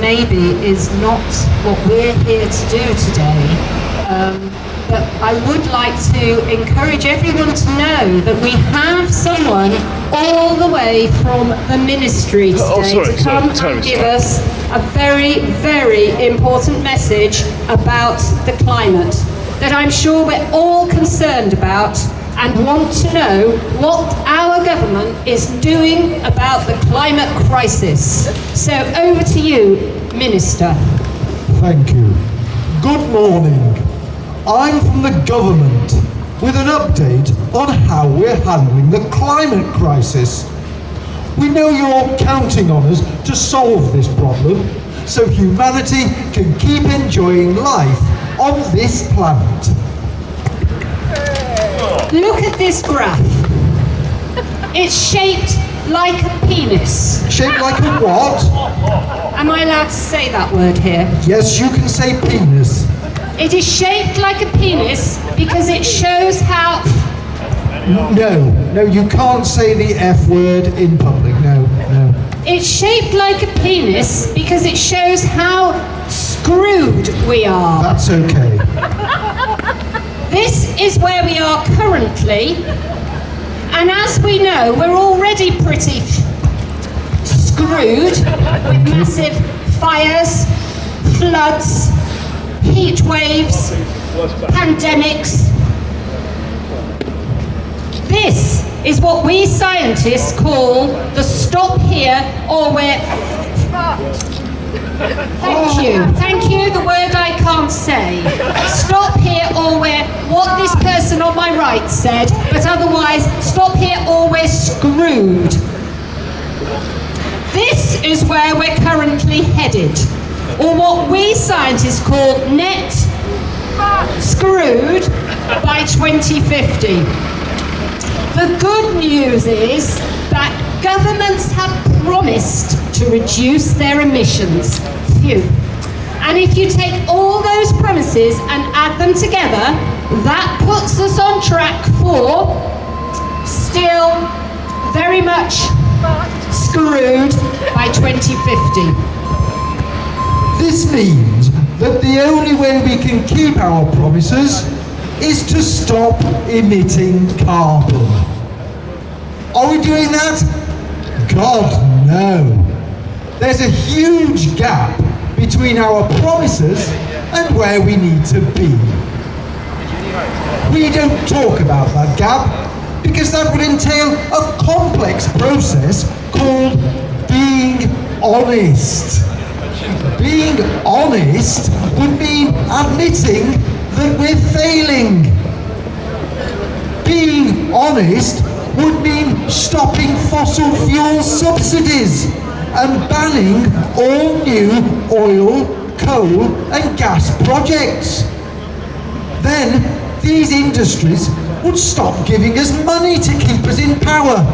maybe is not what we're here to do today. But I would like to encourage everyone to know that we have someone all the way from the ministry today to come and give us a very, very important message about the climate that I'm sure we're all concerned about and want to know what our government is doing about the climate crisis. So over to you, Minister. Thank you. Good morning. I'm from the government with an update on how we're handling the climate crisis. We know you're all counting on us to solve this problem so humanity can keep enjoying life on this planet. Look at this graph. It's shaped like a penis. Shaped like a what? Am I allowed to say that word here? Yes, you can say penis. It is shaped like a penis because it shows how... No, you can't say the F word in public, no. It's shaped like a penis because it shows how screwed we are. That's okay. This is where we are currently, and as we know, we're already pretty screwed with massive fires, floods, heat waves, pandemics. This is what we scientists call the stop here or we're... Thank you, the word I can't say. Stop here or we're what this person on my right said, but otherwise, stop here or we're screwed. This is where we're currently headed, or what we scientists call net screwed by 2050. The good news is that governments have promised to reduce their emissions. Phew. And if you take all those promises and add them together, that puts us on track for still very much screwed by 2050. This means that the only way we can keep our promises is to stop emitting carbon. Are we doing that? God, no. There's a huge gap between our promises and where we need to be. We don't talk about that gap because that would entail a complex process called being honest. Being honest would mean admitting that we're failing. Being honest would mean stopping fossil fuel subsidies and banning all new oil, coal and gas projects. Then these industries would stop giving us money to keep us in power.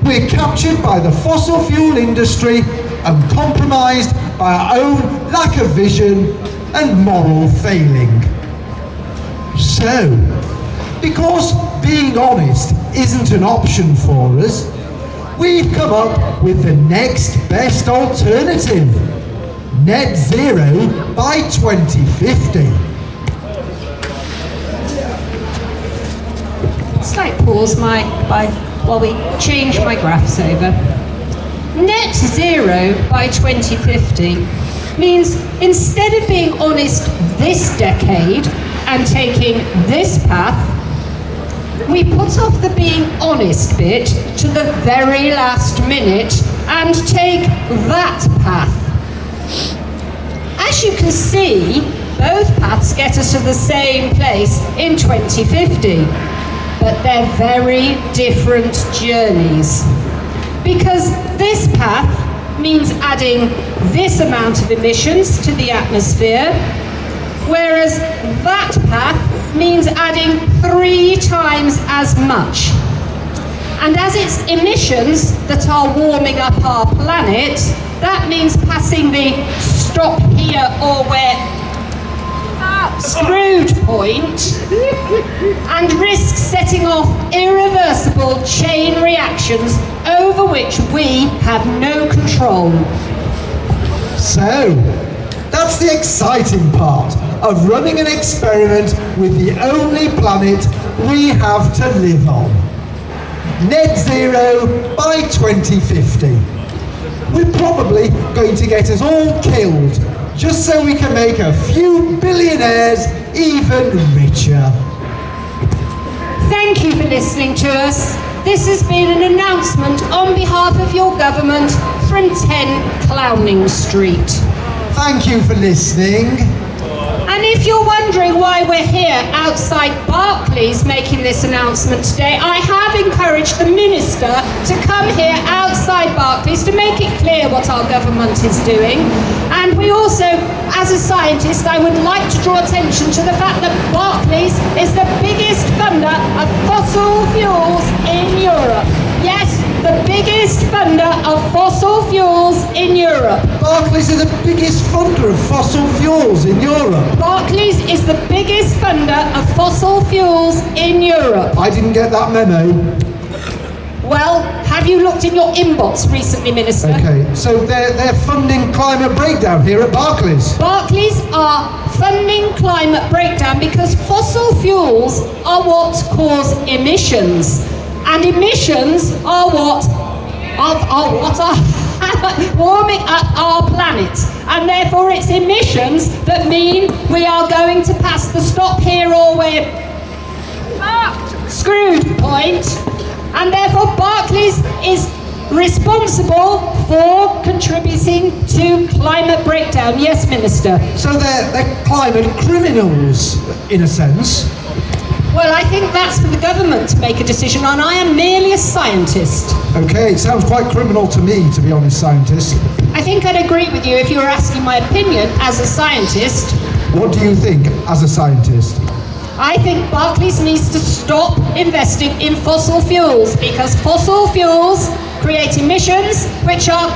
We're captured by the fossil fuel industry and compromised by our own lack of vision and moral failing. So, because being honest isn't an option for us, we've come up with the next best alternative: net zero by 2050. Slight pause while we change my graphs over. Net zero by 2050 means instead of being honest this decade and taking this path, we put off the being honest bit to the very last minute and take that path. As you can see, both paths get us to the same place in 2050, but they're very different journeys. Because this path means adding this amount of emissions to the atmosphere, whereas that path means adding 3 times as much. And as it's emissions that are warming up our planet, that means passing the stop here or we're screwed point and risks setting off irreversible chain reactions over which we have no control. So, that's the exciting part of running an experiment with the only planet we have to live on. Net zero by 2050. We're probably going to get us all killed just so we can make a few billionaires even richer. Thank you for listening to us. This has been an announcement on behalf of your government from 10 Clowning Street. Thank you for listening. And if you're wondering why we're here outside Barclays making this announcement today, I have encouraged the Minister to come here outside Barclays to make it clear what our government is doing. And we also, as a scientist, I would like to draw attention to the fact that Barclays is the biggest funder of fossil fuels in Europe. Yes, the biggest funder of fossil fuels in Europe. Barclays is the biggest funder of fossil fuels in Europe. Barclays is the biggest funder of fossil fuels in Europe. I didn't get that memo. Well, have you looked in your inbox recently, Minister? Okay, so they're funding climate breakdown here at Barclays. Barclays are funding climate breakdown because fossil fuels are what cause emissions. And emissions are what are warming up our planet. And therefore it's emissions that mean we are going to pass the stop here or we're screwed point. And therefore Barclays is responsible for contributing to climate breakdown. Yes, Minister? So they're climate criminals, in a sense. Well, I think that's for the government to make a decision on. I am merely a scientist. Okay, it sounds quite criminal to me, to be honest, scientist. I think I'd agree with you if you were asking my opinion as a scientist. What do you think, as a scientist? I think Barclays needs to stop investing in fossil fuels because fossil fuels create emissions which are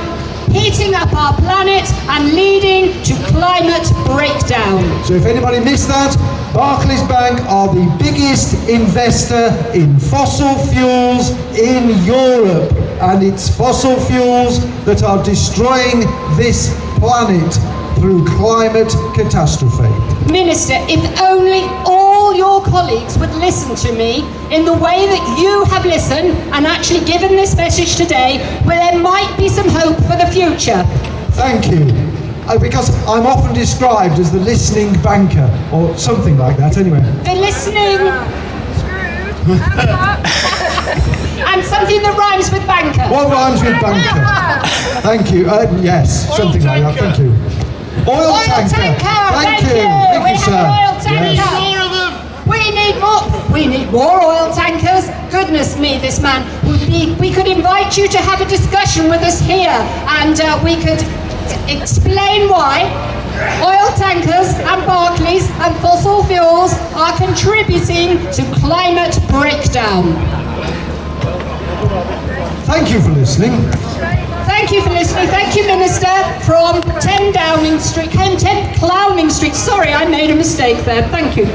heating up our planet and leading to climate breakdown. So if anybody missed that, Barclays Bank are the biggest investor in fossil fuels in Europe, and it's fossil fuels that are destroying this planet through climate catastrophe. Minister, if only all your colleagues would listen to me in the way that you have listened and actually given this message today, well, there might be some hope for the future. Thank you. Because I'm often described as the listening banker, or something like that, anyway. The listening... and something that rhymes with banker. What rhymes with banker? Thank you. Yes, something like that. Thank you. Oil tanker. Thank you. Thank you, sir. Oil tanker. Yes. More of them. We need more. We need more oil tankers. Goodness me, this man. We could invite you to have a discussion with us here, and we could explain why oil tankers and Barclays and fossil fuels are contributing to climate breakdown. Thank you for listening. Thank you for listening. Thank you, Minister, from 10 Clowning Street. Sorry, I made a mistake there. Thank you.